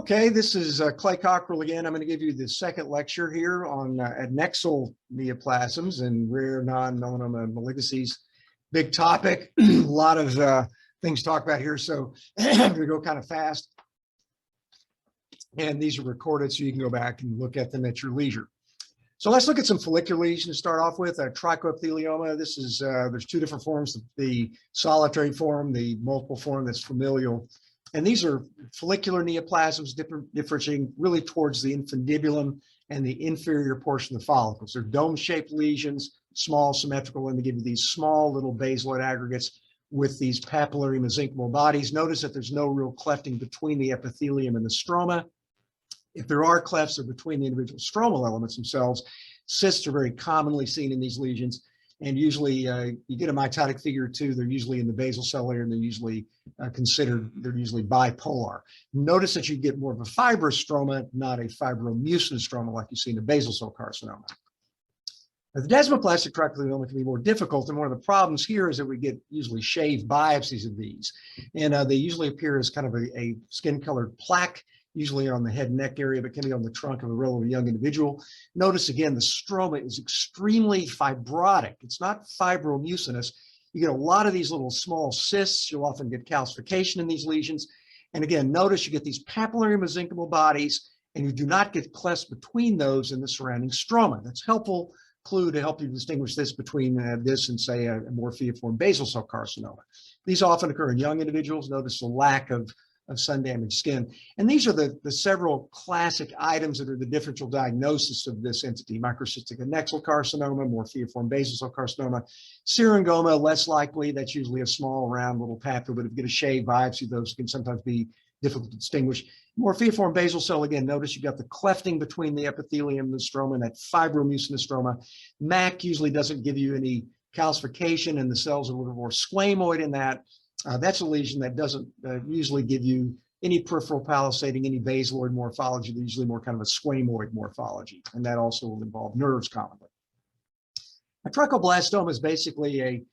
Okay, this is Clay Cockerell again. I'm going to give you the second lecture here on Adnexal neoplasms and rare non-melanoma malignancies. Big topic, a lot of things to talk about here, so I'm going to go kind of fast. And these are recorded, so you can go back and look at them at your leisure. So let's look at some follicular lesions to start off with. Trichoepithelioma. This is there's two different forms: the solitary form, the multiple form that's familial. And these are follicular neoplasms, differentiating really towards the infundibulum and the inferior portion of the follicles. They're dome-shaped lesions, small, symmetrical, and they give you these small little basaloid aggregates with these papillary mesenchymal bodies. Notice that there's no real clefting between the epithelium and the stroma. If there are clefts, they're between the individual stromal elements themselves. Cysts are very commonly seen in these lesions. And usually you get a mitotic figure too. They're usually in the basal cell layer, and they're usually they're usually bipolar. Notice that you get more of a fibrous stroma, not a fibromucinous stroma like you see in the basal cell carcinoma. Now, the desmoplastic trichoepithelioma can be more difficult, and one of the problems here is that we get usually shaved biopsies of these. And they usually appear as kind of a skin-colored plaque, usually on the head and neck area, but can be on the trunk of a relatively young individual. Notice again, the stroma is extremely fibrotic. It's not fibromucinous. You get a lot of these little small cysts. You'll often get calcification in these lesions. And again, notice you get these papillary mesenchymal bodies, and you do not get clefts between those and the surrounding stroma. That's a helpful clue to help you distinguish this between this and, say, a morphiiform basal cell carcinoma. These often occur in young individuals. Notice the lack of sun-damaged skin. And these are the several classic items that are the differential diagnosis of this entity: microcystic Adnexal carcinoma, morphiiform basal cell carcinoma, syringoma, less likely. That's usually a small, round little papule, but if you get a shaved biopsy, those can sometimes be difficult to distinguish. Morphiiform basal cell, again, notice you've got the clefting between the epithelium and the stroma, and that fibromucinous stroma. MAC usually doesn't give you any calcification, and the cells are a little more squamoid in that. That's a lesion that doesn't usually give you any peripheral palisading, any basaloid morphology. They're usually more kind of a squamoid morphology, and that also will involve nerves commonly. A trichoblastoma is basically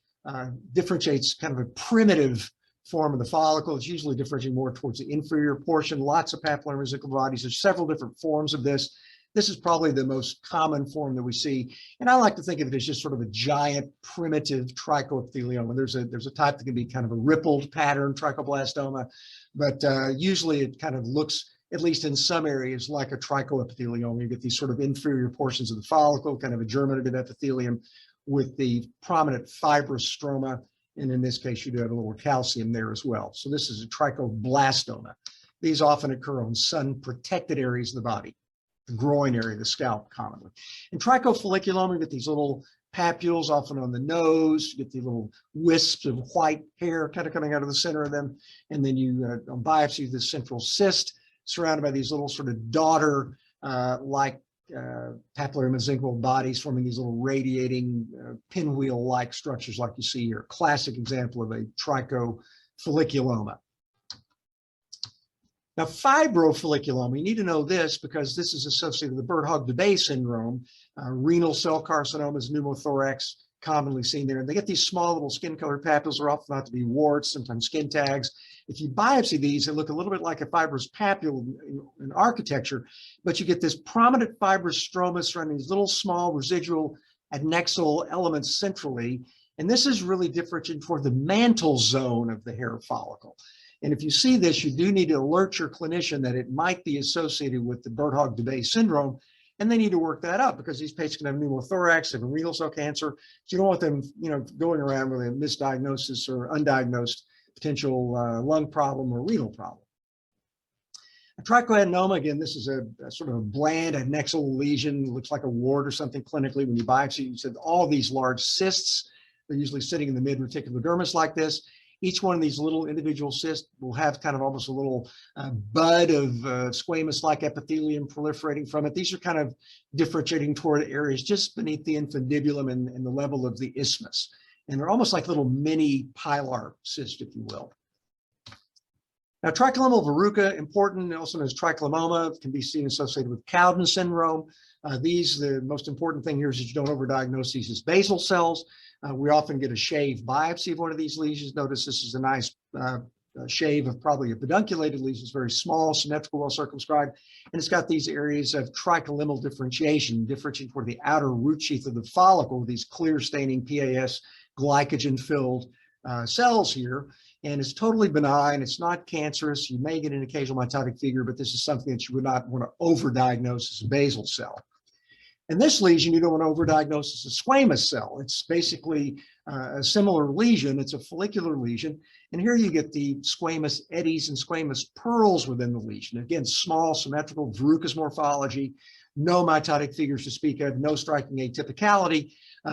differentiates kind of a primitive form of the follicle. It's usually differentiating more towards the inferior portion. Lots of papillary mesenchymal bodies. There's several different forms of this. This is probably the most common form that we see. And I like to think of it as just sort of a giant primitive trichoepithelioma. There's a type that can be kind of a rippled pattern trichoblastoma, but usually it kind of looks, at least in some areas, like a trichoepithelioma. You get these sort of inferior portions of the follicle, kind of a germinative epithelium with the prominent fibrous stroma. And in this case, you do have a little calcium there as well. So this is a trichoblastoma. These often occur on sun-protected areas of the body, the groin area, the scalp commonly. In trichofolliculoma, you get these little papules often on the nose. You get these little wisps of white hair kind of coming out of the center of them. And then you, on biopsy, this central cyst surrounded by these little sort of daughter-like papillary mesenchymal bodies forming these little radiating pinwheel-like structures like you see here. Classic example of a trichofolliculoma. Now, fibrofolliculoma, you need to know this because this is associated with the Birt-Hogg-Dubé syndrome. Renal cell carcinomas, pneumothorax, commonly seen there. And they get these small little skin-colored papules, are often thought to be warts, sometimes skin tags. If you biopsy these, they look a little bit like a fibrous papule in architecture, but you get this prominent fibrous stroma surrounding these little small residual adnexal elements centrally. And this is really differentiating toward the mantle zone of the hair follicle. And if you see this, you do need to alert your clinician that it might be associated with the Birt-Hogg-Dubé syndrome, and they need to work that up because these patients can have pneumothorax, have renal cell cancer. So you don't want them, going around with a misdiagnosis or undiagnosed potential lung problem or renal problem. A trichoadenoma, again, this is a sort of a bland adnexal lesion. It looks like a wart or something clinically. When you biopsy, you said all these large cysts. They're usually sitting in the mid-reticulodermis like this. Each one of these little individual cysts will have kind of almost a little bud of squamous-like epithelium proliferating from it. These are kind of differentiating toward areas just beneath the infundibulum and the level of the isthmus. And they're almost like little mini pilar cysts, if you will. Now, tricholomal verruca, important, also known as trichomoma, can be seen associated with Cowden syndrome. The most important thing here is that you don't overdiagnose these as basal cells. We often get a shaved biopsy of one of these lesions. Notice this is a nice shave of probably a pedunculated lesion. It's very small, symmetrical, well circumscribed, and it's got these areas of tricholymal differentiation, differentiating toward the outer root sheath of the follicle with these clear staining PAS glycogen-filled cells here. And it's totally benign. It's not cancerous. You may get an occasional mitotic figure, but this is something that you would not want to overdiagnose as a basal cell. And this lesion, you don't want to overdiagnose as a squamous cell. It's basically a similar lesion. It's a follicular lesion. And here you get the squamous eddies and squamous pearls within the lesion. Again, small, symmetrical, verrucous morphology, no mitotic figures to speak of, no striking atypicality.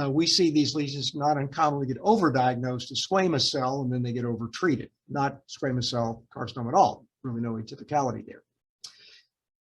We see these lesions not uncommonly get overdiagnosed as squamous cell, and then they get overtreated. Not squamous cell carcinoma at all. Really no atypicality there.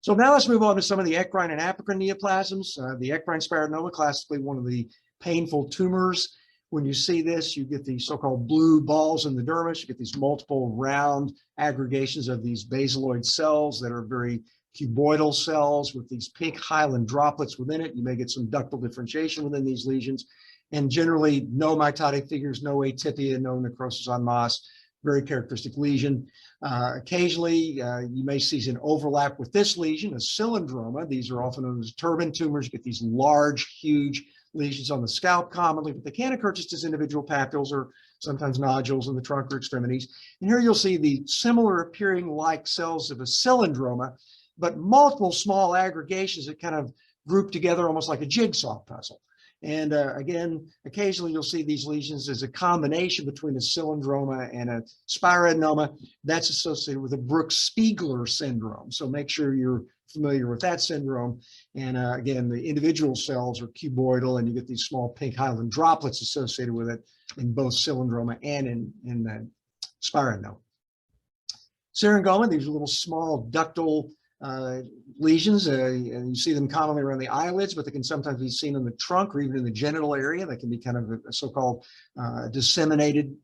So now let's move on to some of the eccrine and apocrine neoplasms. The eccrine spironoma, classically one of the painful tumors. When you see this, you get these so-called blue balls in the dermis. You get these multiple round aggregations of these basaloid cells that are very cuboidal cells with these pink hyaline droplets within it. You may get some ductal differentiation within these lesions. And generally, no mitotic figures, no atypia, no necrosis en masse. Very characteristic lesion. Occasionally, you may see an overlap with this lesion, a cylindroma. These are often known as turban tumors. You get these large, huge lesions on the scalp commonly, but they can occur just as individual papules or sometimes nodules in the trunk or extremities. And here you'll see the similar appearing like cells of a cylindroma, but multiple small aggregations that kind of group together almost like a jigsaw puzzle. And again, occasionally you'll see these lesions as a combination between a cylindroma and a spiroadenoma. That's associated with a Brooks-Spiegler syndrome. So make sure you're familiar with that syndrome. And again, the individual cells are cuboidal, and you get these small pink hyaline droplets associated with it in both cylindroma and in the spiroadenoma. Syringoma, these are little small ductal lesions, and you see them commonly around the eyelids, but they can sometimes be seen in the trunk or even in the genital area. They can be kind of a so-called disseminated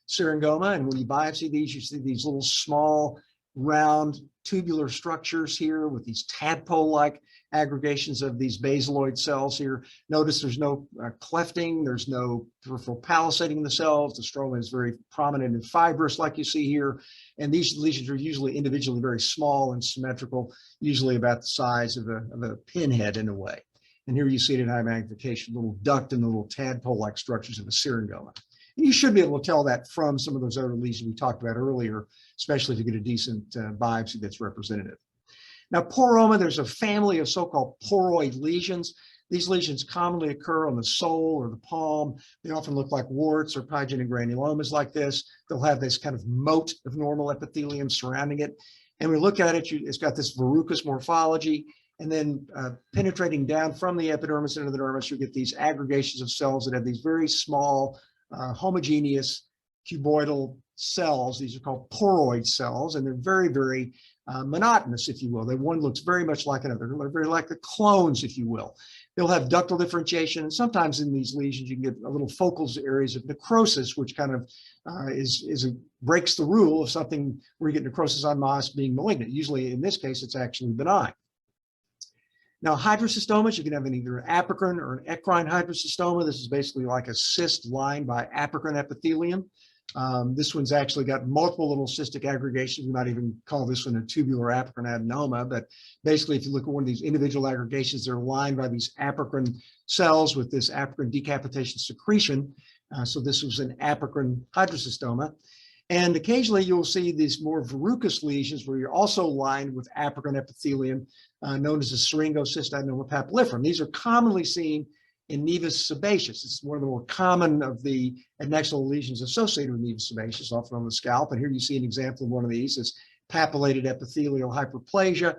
syringoma. And when you biopsy these, you see these little small round tubular structures here with these tadpole-like aggregations of these basaloid cells here. Notice there's no clefting, there's no peripheral palisading in the cells. The stroma is very prominent and fibrous like you see here. And these lesions are usually individually very small and symmetrical, usually about the size of a pinhead in a way. And here you see it in high magnification, little duct and little tadpole-like structures of a syringoma. And you should be able to tell that from some of those other lesions we talked about earlier, especially if you get a decent biopsy that's representative. Now, poroma, there's a family of so-called poroid lesions. These lesions commonly occur on the sole or the palm. They often look like warts or pyogenic granulomas like this. They'll have this kind of moat of normal epithelium surrounding it. And we look at it, it's got this verrucous morphology. And then penetrating down from the epidermis into the dermis, you get these aggregations of cells that have these very small, homogeneous cuboidal cells. These are called poroid cells, and they're very, very monotonous, if you will. One looks very much like another. They're very like the clones, if you will. They'll have ductal differentiation, and sometimes in these lesions you can get a little focal areas of necrosis, which kind of breaks the rule of something where you get necrosis en masse being malignant. Usually, in this case, it's actually benign. Now, hydrocystomas, you can have either an apocrine or an eccrine hydrocystoma. This is basically like a cyst lined by apocrine epithelium. This one's actually got multiple little cystic aggregations. We might even call this one a tubular apocrine adenoma, but basically if you look at one of these individual aggregations, they're lined by these apocrine cells with this apocrine decapitation secretion. So this was an apocrine hydrocystoma. And occasionally you'll see these more verrucous lesions where you're also lined with apocrine epithelium, known as the syringocystic adenoma papilliferum. These are commonly seen in nevus sebaceous. It's one of the more common of the adnexal lesions associated with nevus sebaceous, often on the scalp. And here you see an example of one of these. It's papillated epithelial hyperplasia.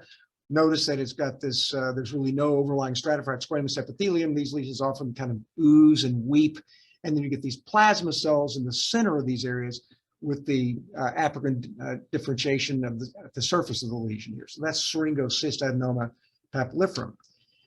Notice that it's got this, there's really no overlying stratified squamous epithelium. These lesions often kind of ooze and weep. And then you get these plasma cells in the center of these areas with the apocrine differentiation of at the surface of the lesion here. So that's syringocystic adenoma papilliferum.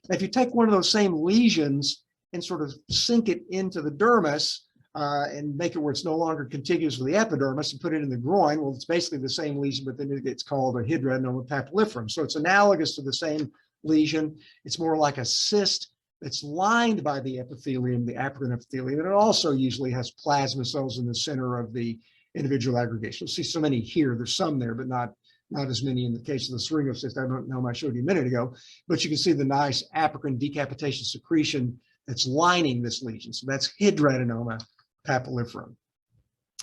Now, if you take one of those same lesions and sort of sink it into the dermis and make it where it's no longer contiguous with the epidermis and put it in the groin, well, it's basically the same lesion, but then it's called a hydroadenoma papilliferum. So it's analogous to the same lesion. It's more like a cyst that's lined by the epithelium, the apocrine epithelium, and it also usually has plasma cells in the center of the individual aggregations. You'll see so many here. There's some there, but not as many in the case of the syringocyst adenoma I showed you a minute ago. But you can see the nice apocrine decapitation secretion that's lining this lesion. So that's hidradenitis papilliferum.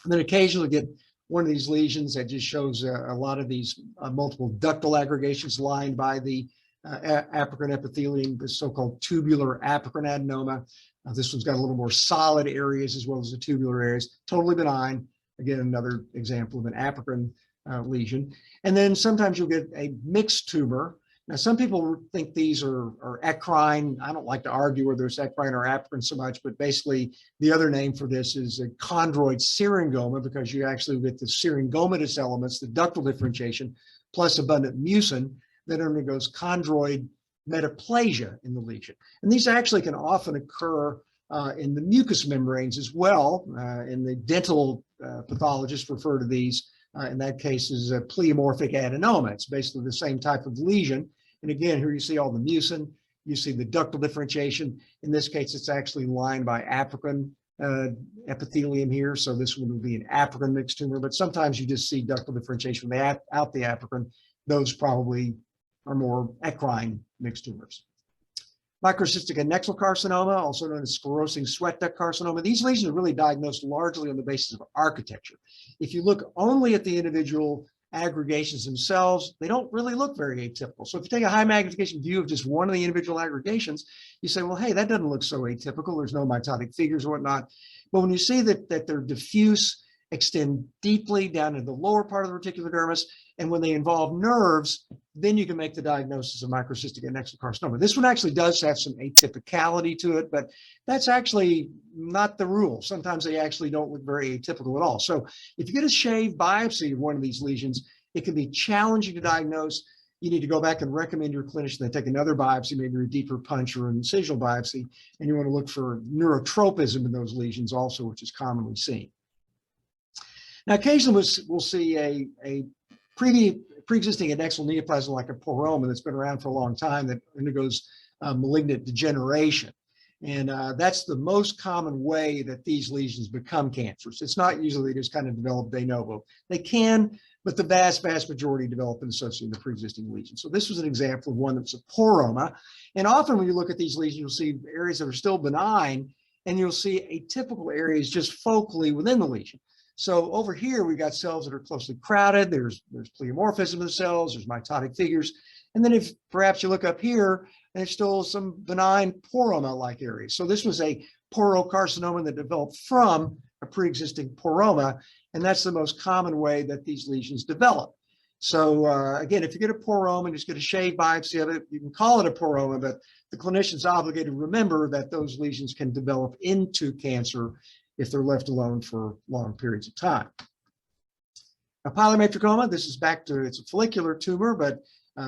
And then occasionally get one of these lesions that just shows a lot of these multiple ductal aggregations lined by the apocrine epithelium, the so-called tubular apocrine adenoma. This one's got a little more solid areas as well as the tubular areas, totally benign. Again, another example of an apocrine lesion. And then sometimes you'll get a mixed tumor. Now, some people think these are eccrine. I don't like to argue whether it's eccrine or apocrine so much, but basically the other name for this is a chondroid syringoma, because you actually get the syringomatous elements, the ductal differentiation, plus abundant mucin that undergoes chondroid metaplasia in the lesion. And these actually can often occur in the mucous membranes as well. And the dental pathologists refer to these in that case is a pleomorphic adenoma. It's basically the same type of lesion. And again, here you see all the mucin, you see the ductal differentiation. In this case, it's actually lined by apocrine epithelium here. So this one would be an apocrine mixed tumor, but sometimes you just see ductal differentiation out the apocrine. Those probably are more eccrine mixed tumors. Microcystic adnexal carcinoma, also known as sclerosing sweat duct carcinoma. These lesions are really diagnosed largely on the basis of architecture. If you look only at the individual aggregations themselves, they don't really look very atypical. So if you take a high magnification view of just one of the individual aggregations, you say, well, hey, that doesn't look so atypical. There's no mitotic figures or whatnot. But when you see that they're diffuse, extend deeply down into the lower part of the reticular dermis, and when they involve nerves, then you can make the diagnosis of microcystic adnexal carcinoma. This one actually does have some atypicality to it, but that's actually not the rule. Sometimes they actually don't look very atypical at all. So if you get a shaved biopsy of one of these lesions, it can be challenging to diagnose. You need to go back and recommend your clinician they take another biopsy, maybe a deeper punch or an incisional biopsy, and you want to look for neurotropism in those lesions also, which is commonly seen. Now, occasionally we'll see a pre-existing adnexal neoplasm like a poroma that's been around for a long time that undergoes malignant degeneration. And that's the most common way that these lesions become cancerous. It's not usually they just kind of develop de novo. They can, but the vast majority develop in associated with the pre-existing lesion. So this was an example of one that's a poroma. And often when you look at these lesions, you'll see areas that are still benign, and you'll see atypical areas just focally within the lesion. So over here, we've got cells that are closely crowded. There's pleomorphism of the cells, there's mitotic figures. And then if perhaps you look up here, there's still some benign poroma-like areas. So this was a porocarcinoma that developed from a pre-existing poroma, and that's the most common way that these lesions develop. So again, if you get a poroma and just get a shaved biopsy of it, you can call it a poroma, but the clinician's obligated to remember that those lesions can develop into cancer if they're left alone for long periods of time. Now, Pilomatricoma, this is back to, it's a follicular tumor, but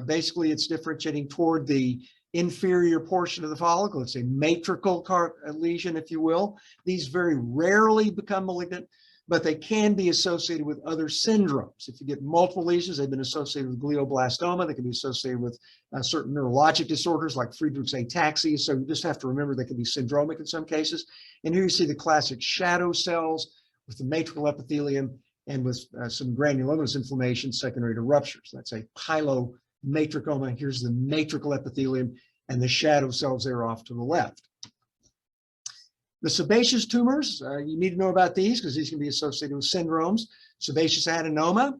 basically it's differentiating toward the inferior portion of the follicle. It's a matrical lesion, if you will. These very rarely become malignant, but they can be associated with other syndromes. If you get multiple lesions, they've been associated with glioblastoma. They can be associated with certain neurologic disorders like Friedreich's ataxia. So you just have to remember they can be syndromic in some cases. And here you see the classic shadow cells with the matrical epithelium and with some granulomatous inflammation secondary to ruptures. That's a pilomatricoma. Here's the matrical epithelium and the shadow cells there off to the left. The sebaceous tumors, you need to know about these because these can be associated with syndromes. Sebaceous adenoma,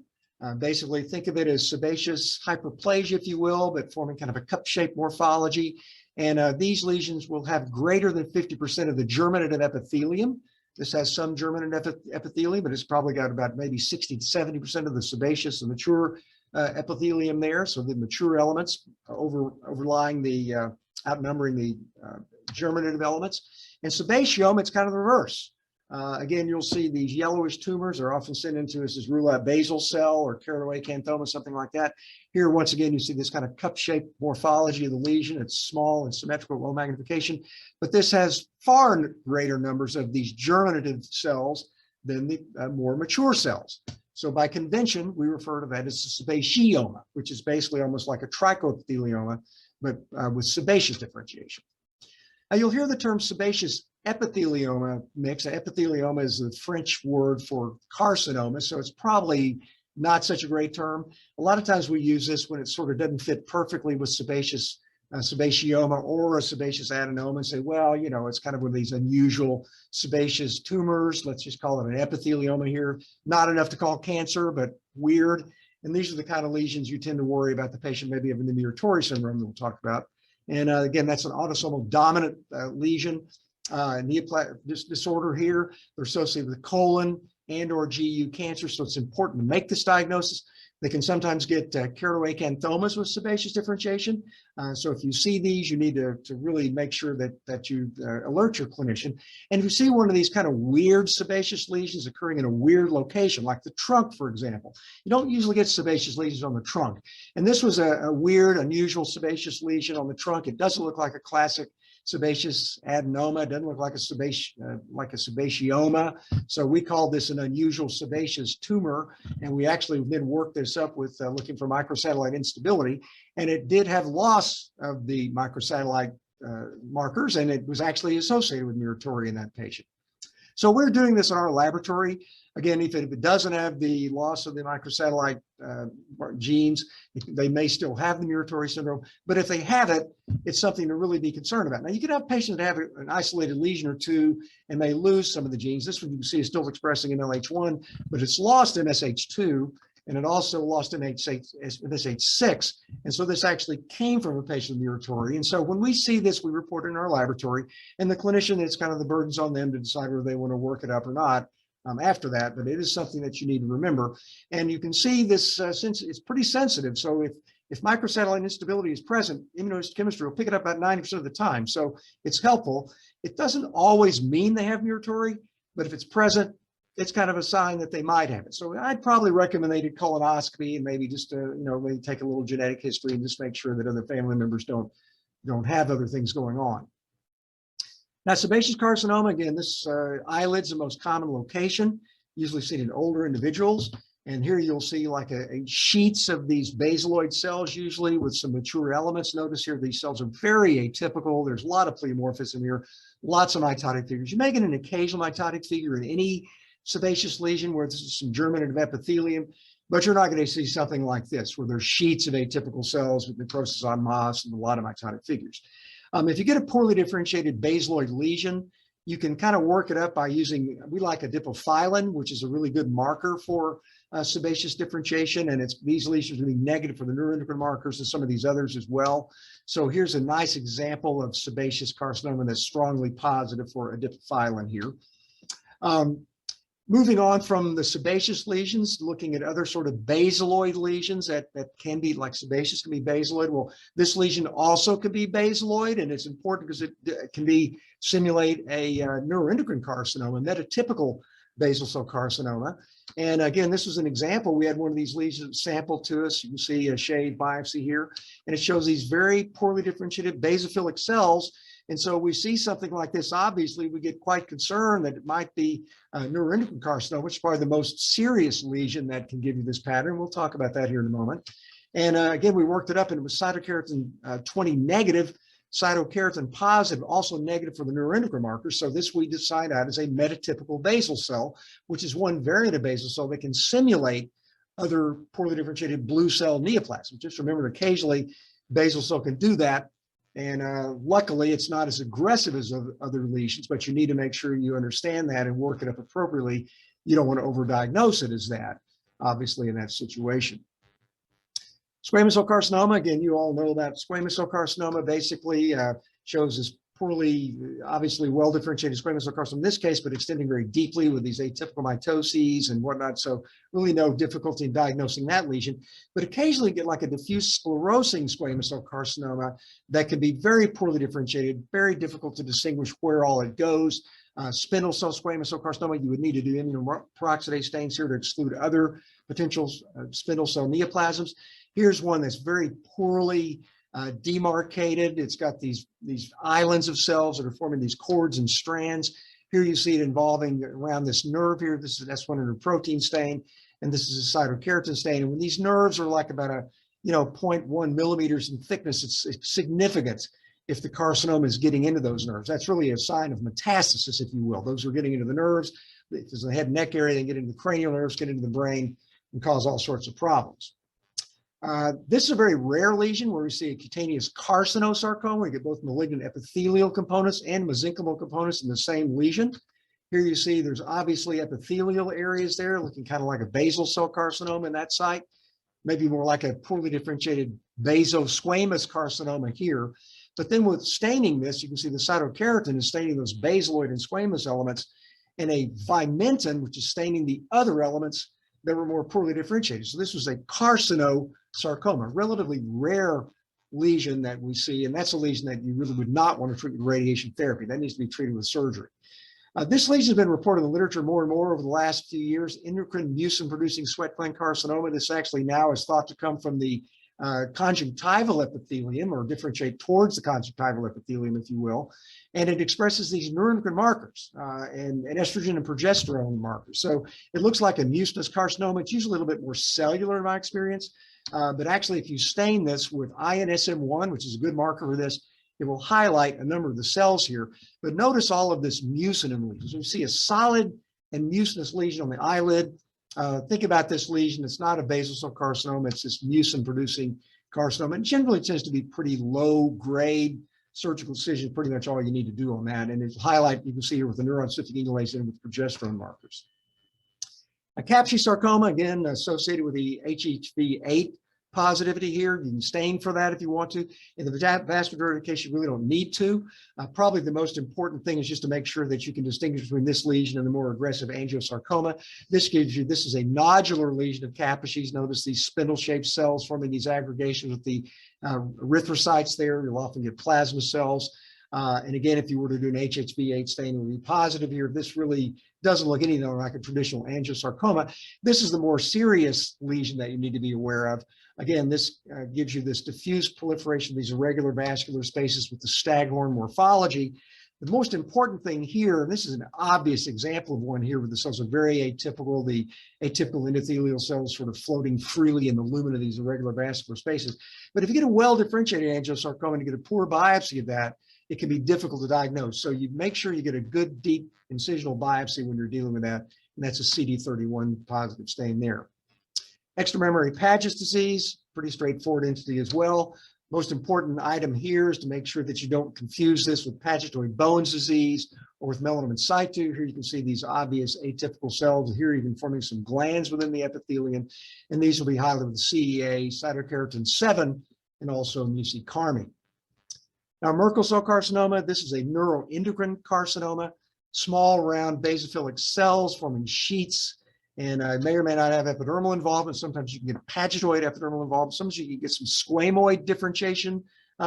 basically think of it as sebaceous hyperplasia, if you will, but forming kind of a cup-shaped morphology. And these lesions will have greater than 50% of the germinative epithelium. This has some germinative epithelium, but it's probably got about maybe 60 to 70% of the sebaceous, the mature epithelium there. So the mature elements overlying the, outnumbering the germinative elements. And sebaceum, it's kind of the reverse. Again, you'll see these yellowish tumors are often sent into us as rule out basal cell or keratoacanthoma, something like that. Here, once again, you see this kind of cup-shaped morphology of the lesion. It's small and symmetrical, low magnification, but this has far greater numbers of these germinative cells than the more mature cells. So by convention, we refer to that as a sebaceoma, which is basically almost like a trichoepithelioma, but with sebaceous differentiation. Now, you'll hear the term sebaceous epithelioma mix. Epithelioma is the French word for carcinoma, so it's probably not such a great term. A lot of times we use this when it sort of doesn't fit perfectly with sebaceous sebaceoma or a sebaceous adenoma and say, well, you know, it's kind of one of these unusual sebaceous tumors. Let's just call it an epithelioma here. Not enough to call cancer, but weird. And these are the kind of lesions you tend to worry about the patient maybe having the Muratori syndrome that we'll talk about. And again, that's an autosomal dominant lesion. This disorder here, they're associated with colon and or GU cancer. So it's important to make this diagnosis. They can sometimes get keratoacanthomas with sebaceous differentiation. So if you see these, you need to really make sure that you alert your clinician. And if you see one of these kind of weird sebaceous lesions occurring in a weird location, like the trunk, for example, you don't usually get sebaceous lesions on the trunk. And this was a weird, unusual sebaceous lesion on the trunk. It doesn't look like a classic sebaceous adenoma. It doesn't look like a sebaceoma. So we call this an unusual sebaceous tumor. And we actually then worked this up with looking for microsatellite instability. And it did have loss of the microsatellite markers, and it was actually associated with Muratori in that patient. So we're doing this in our laboratory. Again, if it doesn't have the loss of the microsatellite genes, they may still have the Muratori syndrome. But if they have it, it's something to really be concerned about. Now, you can have patients that have an isolated lesion or two and they lose some of the genes. This one you can see is still expressing in LH1, but it's lost in SH2, and it also lost in SH6. And so this actually came from a patient with Muratori. And so when we see this, we report it in our laboratory, and the clinician, it's kind of the burden's on them to decide whether they want to work it up or not after that, but it is something that you need to remember. And you can see this, since it's pretty sensitive. So if microsatellite instability is present, immunohistochemistry will pick it up about 90% of the time. So it's helpful. It doesn't always mean they have Muratori, but if it's present, it's kind of a sign that they might have it. So I'd probably recommend they do colonoscopy and maybe just, maybe take a little genetic history and just make sure that other family members don't have other things going on. Now, sebaceous carcinoma, again, this eyelid's the most common location, usually seen in older individuals. And here you'll see like a sheets of these basaloid cells, usually with some mature elements. Notice here, these cells are very atypical. There's a lot of pleomorphism here, lots of mitotic figures. You may get an occasional mitotic figure in any sebaceous lesion where there's some germinative epithelium, but you're not going to see something like this, where there's sheets of atypical cells with necrosis en masse and a lot of mitotic figures. If you get a poorly differentiated basaloid lesion, you can kind of work it up by using, we like adipophyllin, which is a really good marker for sebaceous differentiation. And these lesions will be negative for the neuroendocrine markers and some of these others as well. So here's a nice example of sebaceous carcinoma that's strongly positive for adipophyllin here. Moving on from the sebaceous lesions, looking at other sort of basaloid lesions that can be, like sebaceous can be basaloid. Well, this lesion also can be basaloid, and it's important because it can simulate a neuroendocrine carcinoma, metatypical basal cell carcinoma. And again, this was an example. We had one of these lesions sampled to us. You can see a shaved biopsy here, and it shows these very poorly differentiated basophilic cells. And so we see something like this, obviously we get quite concerned that it might be neuroendocrine carcinoma, which is probably the most serious lesion that can give you this pattern. We'll talk about that here in a moment. And again, we worked it up, and it was cytokeratin 20 negative, cytokeratin positive, also negative for the neuroendocrine markers. So this we decide out as a metatypical basal cell, which is one variant of basal cell that can simulate other poorly differentiated blue cell neoplasms. Just remember, occasionally basal cell can do that. And luckily, it's not as aggressive as other lesions, but you need to make sure you understand that and work it up appropriately. You don't want to overdiagnose it as that, obviously, in that situation. Squamous cell carcinoma, again, you all know about squamous cell carcinoma, basically shows this poorly, obviously well-differentiated squamous cell carcinoma in this case, but extending very deeply with these atypical mitoses and whatnot. So really no difficulty in diagnosing that lesion, but occasionally get like a diffuse sclerosing squamous cell carcinoma that can be very poorly differentiated, very difficult to distinguish where all it goes. Spindle cell squamous cell carcinoma, you would need to do immunoperoxidase stains here to exclude other potential spindle cell neoplasms. Here's one that's very poorly demarcated. It's got these islands of cells that are forming these cords and strands. Here you see it involving around this nerve here. This is an S100 protein stain, and this is a cytokeratin stain. And when these nerves are like about 0.1 millimeters in thickness, it's significant. if the carcinoma is getting into those nerves. That's really a sign of metastasis, if you will. Those are getting into the nerves. If there's the head and neck area, they get into the cranial nerves, get into the brain, and cause all sorts of problems. This is a very rare lesion where we see a cutaneous carcinosarcoma. We get both malignant epithelial components and mesenchymal components in the same lesion. Here you see there's obviously epithelial areas there, looking kind of like a basal cell carcinoma in that site, maybe more like a poorly differentiated basal-squamous carcinoma here. But then with staining this, you can see the cytokeratin is staining those basaloid and squamous elements, and a vimentin, which is staining the other elements that were more poorly differentiated. So this was a carcinosarcoma, relatively rare lesion that we see, and that's a lesion that you really would not want to treat with radiation therapy. That needs to be treated with surgery. This lesion has been reported in the literature more and more over the last few years. Endocrine mucin-producing sweat gland carcinoma. This actually now is thought to come from the conjunctival epithelium, or differentiate towards the conjunctival epithelium, if you will. And it expresses these neuroendocrine markers and estrogen and progesterone markers. So it looks like a mucinous carcinoma. It's usually a little bit more cellular in my experience. But actually, if you stain this with INSM1, which is a good marker for this, it will highlight a number of the cells here. But notice all of this mucin in the lesion. So you see a solid and mucinous lesion on the eyelid. Think about this lesion. It's not a basal cell carcinoma. It's this mucin-producing carcinoma. And generally tends to be pretty low-grade surgical incision, pretty much all you need to do on that. And it's highlight, you can see here with the neuron-cystic enolase and with progesterone markers. A Kaposi sarcoma, again, associated with the HHV8 positivity here. You can stain for that if you want to. In the vast majority of the case, you really don't need to. Probably the most important thing is just to make sure that you can distinguish between this lesion and the more aggressive angiosarcoma. This is a nodular lesion of Kaposi's. Notice these spindle-shaped cells forming these aggregations with the erythrocytes there. You'll often get plasma cells. And again, if you were to do an HHV8 stain, it would be positive here. This really doesn't look anything like a traditional angiosarcoma. This is the more serious lesion that you need to be aware of. Again, this gives you this diffuse proliferation of these irregular vascular spaces with the staghorn morphology. The most important thing here, and this is an obvious example of one here where the cells are very atypical, the atypical endothelial cells sort of floating freely in the lumen of these irregular vascular spaces. But if you get a well-differentiated angiosarcoma and you get a poor biopsy of that, it can be difficult to diagnose. So you make sure you get a good, deep incisional biopsy when you're dealing with that, and that's a CD31 positive stain there. Extra-mammary Paget disease, pretty straightforward entity as well. Most important item here is to make sure that you don't confuse this with Pagetoid Bowen's disease or with melanoma in situ. Here you can see these obvious atypical cells. Here even forming some glands within the epithelium, and these will be highlighted with CEA, cytokeratin 7, and also mucicarmine. Now, Merkel cell carcinoma, this is a neuroendocrine carcinoma, small round basophilic cells forming sheets, and may or may not have epidermal involvement. Sometimes you can get a pagetoid epidermal involvement. Sometimes you can get some squamoid differentiation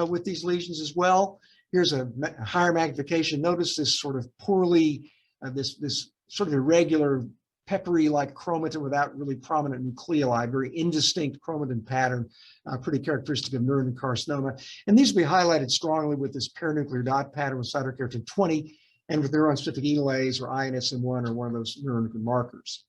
with these lesions as well. Here's a higher magnification. Notice this sort of poorly, this sort of irregular, peppery-like chromatin without really prominent nucleoli, very indistinct chromatin pattern, pretty characteristic of neuroendocrine carcinoma. And these will be highlighted strongly with this paranuclear dot pattern with cytokeratin 20 and with neuron-specific enolase or INSM1 or one of those neuroendocrine markers.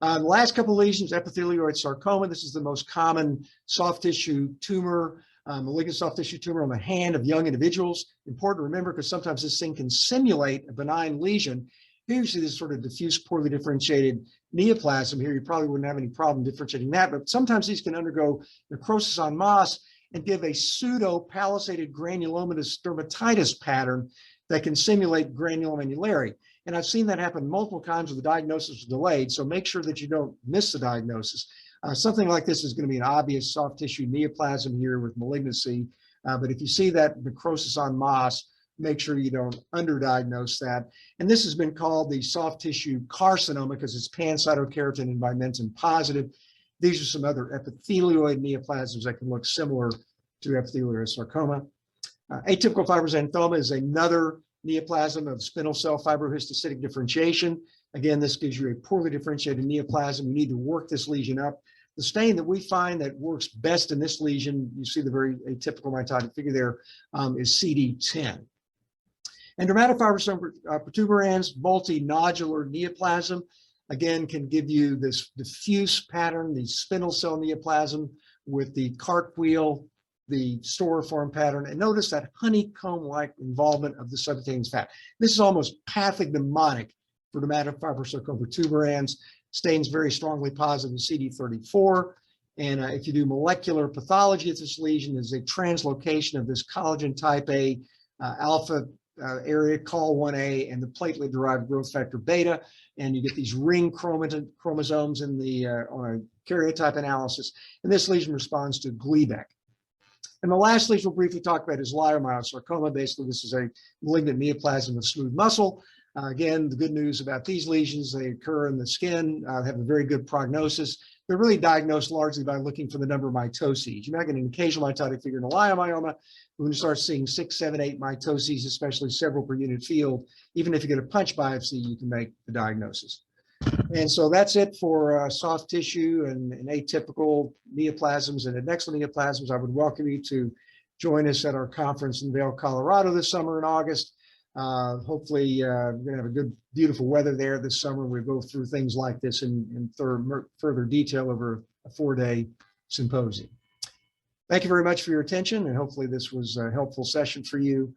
The last couple of lesions, epithelioid sarcoma. This is the most common soft tissue tumor, malignant soft tissue tumor on the hand of young individuals. Important to remember because sometimes this thing can simulate a benign lesion. Here you see this sort of diffuse, poorly differentiated neoplasm. Here you probably wouldn't have any problem differentiating that, but sometimes these can undergo necrosis en masse and give a pseudo-palisaded granulomatous dermatitis pattern that can simulate granuloma annulare. And I've seen that happen multiple times where the diagnosis was delayed, so make sure that you don't miss the diagnosis. Something like this is going to be an obvious soft tissue neoplasm here with malignancy, but if you see that necrosis en masse, make sure you don't underdiagnose that. And this has been called the soft tissue carcinoma because it's pancytokeratin and vimentin positive. These are some other epithelioid neoplasms that can look similar to epithelioid sarcoma. Atypical fibroxanthoma is another neoplasm of spindle cell fibrohistocytic differentiation. Again, this gives you a poorly differentiated neoplasm. You need to work this lesion up. The stain that we find that works best in this lesion, you see the very atypical mitotic figure there, is CD10. And dermatofibrosome protuberans, multinodular neoplasm, again, can give you this diffuse pattern, the spindle cell neoplasm with the cartwheel the sporiform pattern, and notice that honeycomb-like involvement of the subcutaneous fat. This is almost pathognomonic for dermatofibrosarcoma tuberans. Stains very strongly positive in CD34. And if you do molecular pathology of this lesion, is a translocation of this collagen type A alpha area, COL1A, and the platelet-derived growth factor beta, and you get these ring chromosomes in the on a karyotype analysis. And this lesion responds to Gleevec. And the last lesion we'll briefly talk about is leiomyosarcoma. Basically, this is a malignant neoplasm of smooth muscle. Again, the good news about these lesions, they occur in the skin, have a very good prognosis. They're really diagnosed largely by looking for the number of mitoses. You might get an occasional mitotic figure in a leiomyoma. When you start seeing 6, 7, 8 mitoses, especially several per unit field, even if you get a punch biopsy, you can make the diagnosis. And so that's it for soft tissue and atypical neoplasms and adnexal neoplasms. I would welcome you to join us at our conference in Vail, Colorado this summer in August. Hopefully, we're going to have a good, beautiful weather there this summer. We go through things like this in further detail over a 4-day symposium. Thank you very much for your attention, and hopefully this was a helpful session for you.